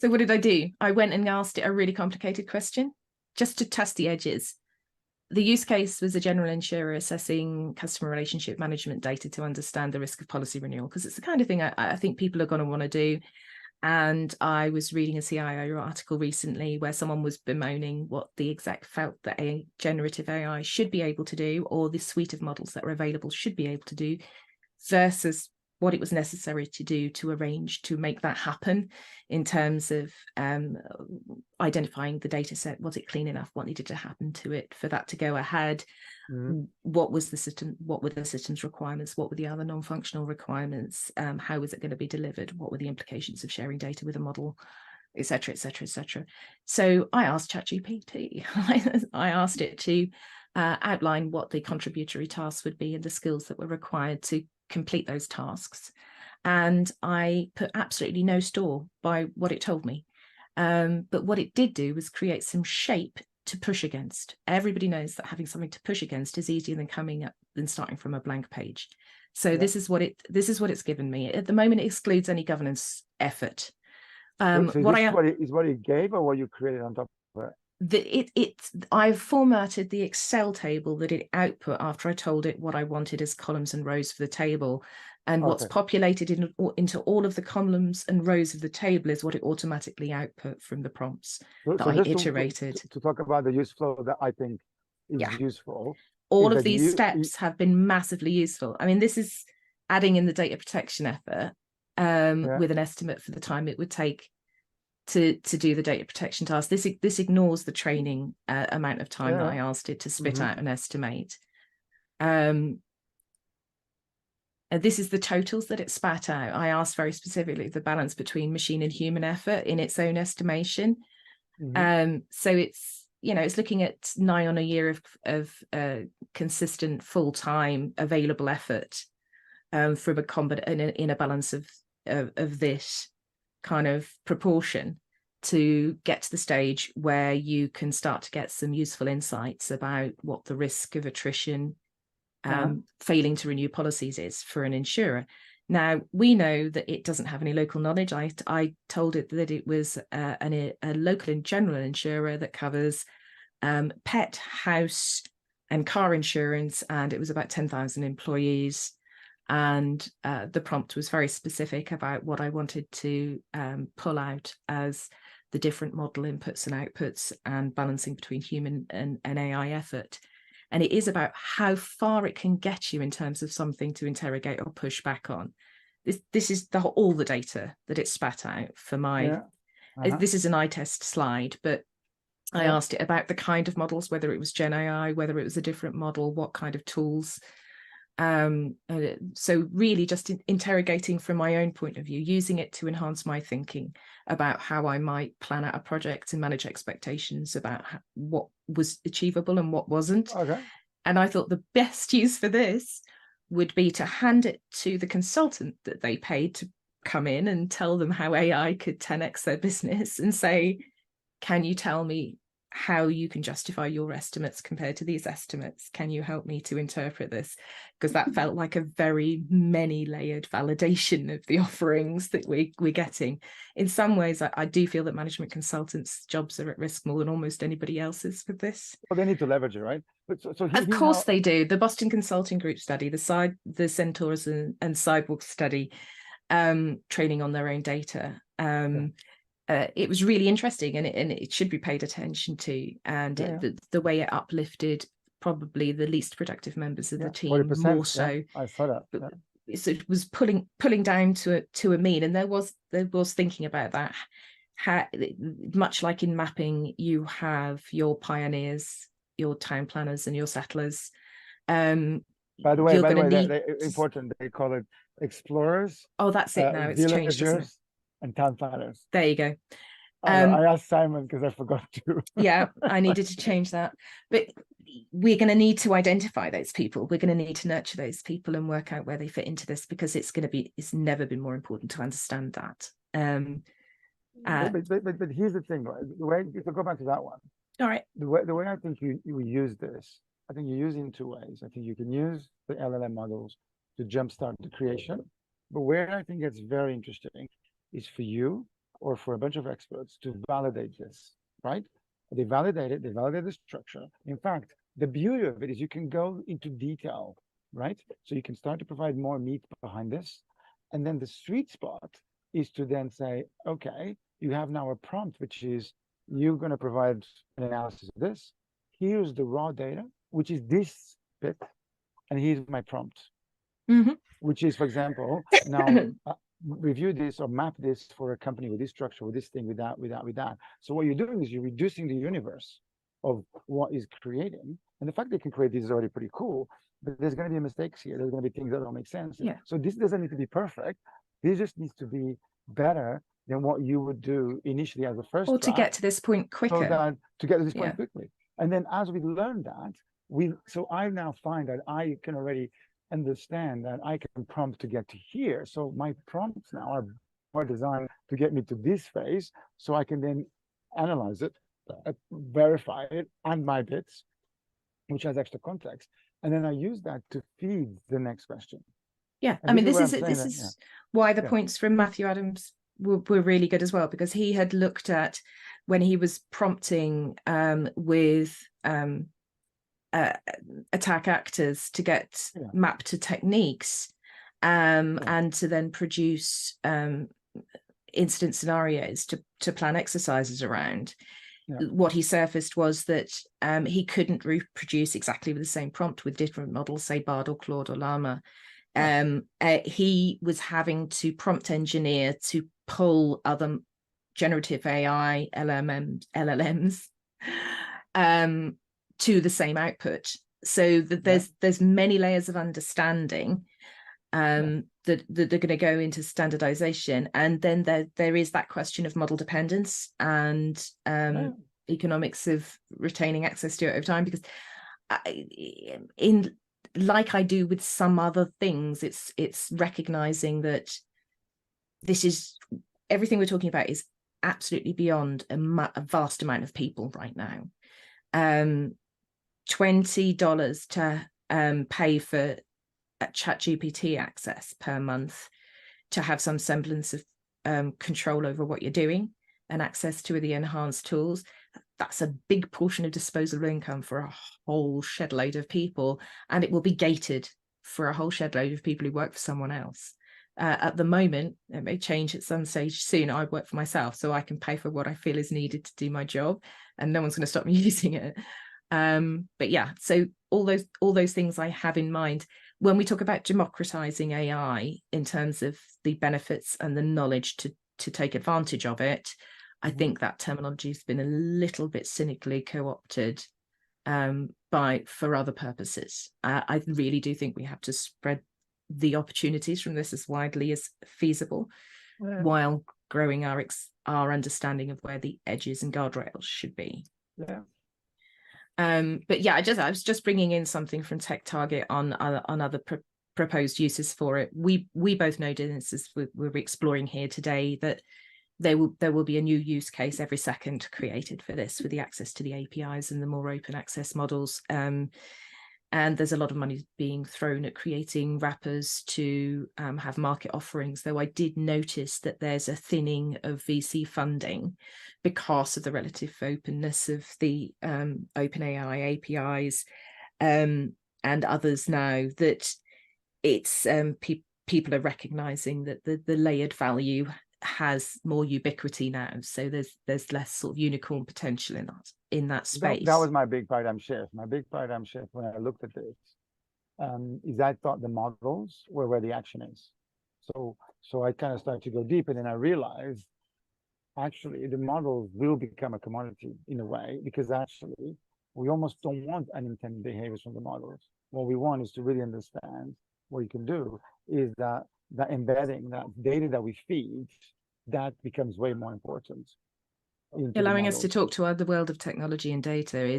So what did I do? I went and asked it a really complicated question just to test the edges. The use case was a general insurer assessing customer relationship management data to understand the risk of policy renewal, because it's the kind of thing I think people are going to want to do. And I was reading a CIO article recently where someone was bemoaning what the exec felt that a generative AI should be able to do, or the suite of models that are available should be able to do, versus what it was necessary to do to arrange to make that happen in terms of identifying the data set. Was it clean enough? What needed to happen to it for that to go ahead? What was the system? What were the system's requirements? What were the other non-functional requirements? How was it going to be delivered? What were the implications of sharing data with a model, et cetera, et cetera, et cetera? So I asked ChatGPT, I asked it to outline what the contributory tasks would be and the skills that were required to complete those tasks. And I put absolutely no store by what it told me. But what it did do was create some shape to push against. Everybody knows that having something to push against is easier than coming up than starting from a blank page. So this is what it's given me. At the moment, it excludes any governance effort. So is what it gave, or what you created on top of it? I've formatted the Excel table that it output after I told it what I wanted as columns and rows for the table, and what's populated into all of the columns and rows of the table is what it automatically output from the prompts that I iterated. To talk about the use flow that I think is useful. All of these steps have been massively useful. I mean, this is adding in the data protection effort with an estimate for the time it would take to do the data protection task. This ignores the training amount of time that I asked it to spit out and estimate. This is the totals that it spat out. I asked very specifically the balance between machine and human effort in its own estimation. So it's looking at nigh on a year of consistent full-time available effort from in a balance of this kind of proportion to get to the stage where you can start to get some useful insights about what the risk of attrition failing to renew policies is for an insurer. Now, we know that it doesn't have any local knowledge. I told it that it was a local and general insurer that covers pet, house and car insurance, and it was about 10,000 employees. And the prompt was very specific about what I wanted to pull out as the different model inputs and outputs and balancing between human and AI effort. And it is about how far it can get you in terms of something to interrogate or push back on. This is all the data that it spat out for my, this is an eye test slide, but I asked it about the kind of models, whether it was Gen AI, whether it was a different model, what kind of tools. So really just interrogating from my own point of view, using it to enhance my thinking about how I might plan out a project and manage expectations about what was achievable and what wasn't. And I thought the best use for this would be to hand it to the consultant that they paid to come in and tell them how AI could 10x their business and say, can you tell me how you can justify your estimates compared to these estimates? Can you help me to interpret this? Because that felt like a very many-layered validation of the offerings that we're getting. In some ways, I do feel that management consultants' jobs are at risk more than almost anybody else's with this. Well, they need to leverage it, right? Of course they do. The Boston Consulting Group study, the Centaurs and Cyborg study, training on their own data. It was really interesting, and it should be paid attention to. And the way it uplifted probably the least productive members of the team more so. I saw that. So it was pulling down to a mean, and there was thinking about that. How, much like in mapping, you have your pioneers, your town planners, and your settlers. By the way, important. They call it explorers. Oh, that's it now. It's changed, isn't it? And town planners. There you go. I asked Simon because I forgot to. Yeah, I needed to change that. But we're going to need to identify those people. We're going to need to nurture those people and work out where they fit into this, because it's never been more important to understand that. But here's the thing, right? The way, to go back to that one. All right. The way I think you use this, I think you use it in two ways. I think you can use the LLM models to jumpstart the creation. But where I think it's very interesting is for you, or for a bunch of experts to validate this, right? They validate it, they validate the structure. In fact, the beauty of it is you can go into detail, right? So you can start to provide more meat behind this. And then the sweet spot is to then say, okay, you have now a prompt, which is you're going to provide an analysis of this. Here's the raw data, which is this bit, and here's my prompt, which is, for example, now review this or map this for a company with this structure, with this thing, with that. So what you're doing is you're reducing the universe of what is creating. And the fact they can create this is already pretty cool, but there's going to be mistakes here. There's going to be things that don't make sense. Yeah. So this doesn't need to be perfect. This just needs to be better than what you would do initially as a first or draft, to get to this point quicker. so that to get to this point Yeah. quickly. And then as we learn that, so I now find that I can already understand that I can prompt to get to here. So my prompts now are designed to get me to this phase, so I can then analyze it, verify it, and my bits, which has extra context, and then I use that to feed the next question. Yeah, And I mean, this this is is why the points from Matthew Adams were really good as well, because he had looked at when he was prompting with attack actors to get mapped to techniques and to then produce incident scenarios to plan exercises around. What he surfaced was that he couldn't reproduce exactly with the same prompt with different models, say Bard or Claude or Llama. He was having to prompt engineer to pull other generative AI LLMs to the same output, so that there's many layers of understanding that they're going to go into standardization. And then there is that question of model dependence and economics of retaining access to it over time, because like I do with some other things, it's recognizing that this is everything we're talking about is absolutely beyond a vast amount of people right now. $20 to pay for ChatGPT access per month to have some semblance of control over what you're doing and access to the enhanced tools. That's a big portion of disposable income for a whole shed load of people, and it will be gated for a whole shed load of people who work for someone else. At the moment, it may change at some stage soon. I work for myself, so I can pay for what I feel is needed to do my job, and no one's going to stop me using it. But yeah, so all those things I have in mind when we talk about democratizing AI in terms of the benefits and the knowledge to take advantage of it. I think that terminology has been a little bit cynically co-opted for other purposes. I really do think we have to spread the opportunities from this as widely as feasible, while growing our understanding of where the edges and guardrails should be. But yeah, I was just bringing in something from TechTarget on other proposed uses for it. We both know, Dennis, as we're exploring here today, that there will be a new use case every second created for this, for the access to the APIs and the more open access models. And there's a lot of money being thrown at creating wrappers to have market offerings, though I did notice that there's a thinning of VC funding because of the relative openness of the OpenAI APIs and others now, that it's people are recognizing that the layered value has more ubiquity now, so there's less sort of unicorn potential in that space. That was my big paradigm shift. My big paradigm shift when I looked at this is I thought the models were where the action is. So I kind of started to go deep, and then I realized actually the models will become a commodity in a way, because actually we almost don't want unintended behaviors from the models. What we want is to really understand what you can do is that embedding, that data that we feed, that becomes way more important. Allowing us to talk to the world of technology and data is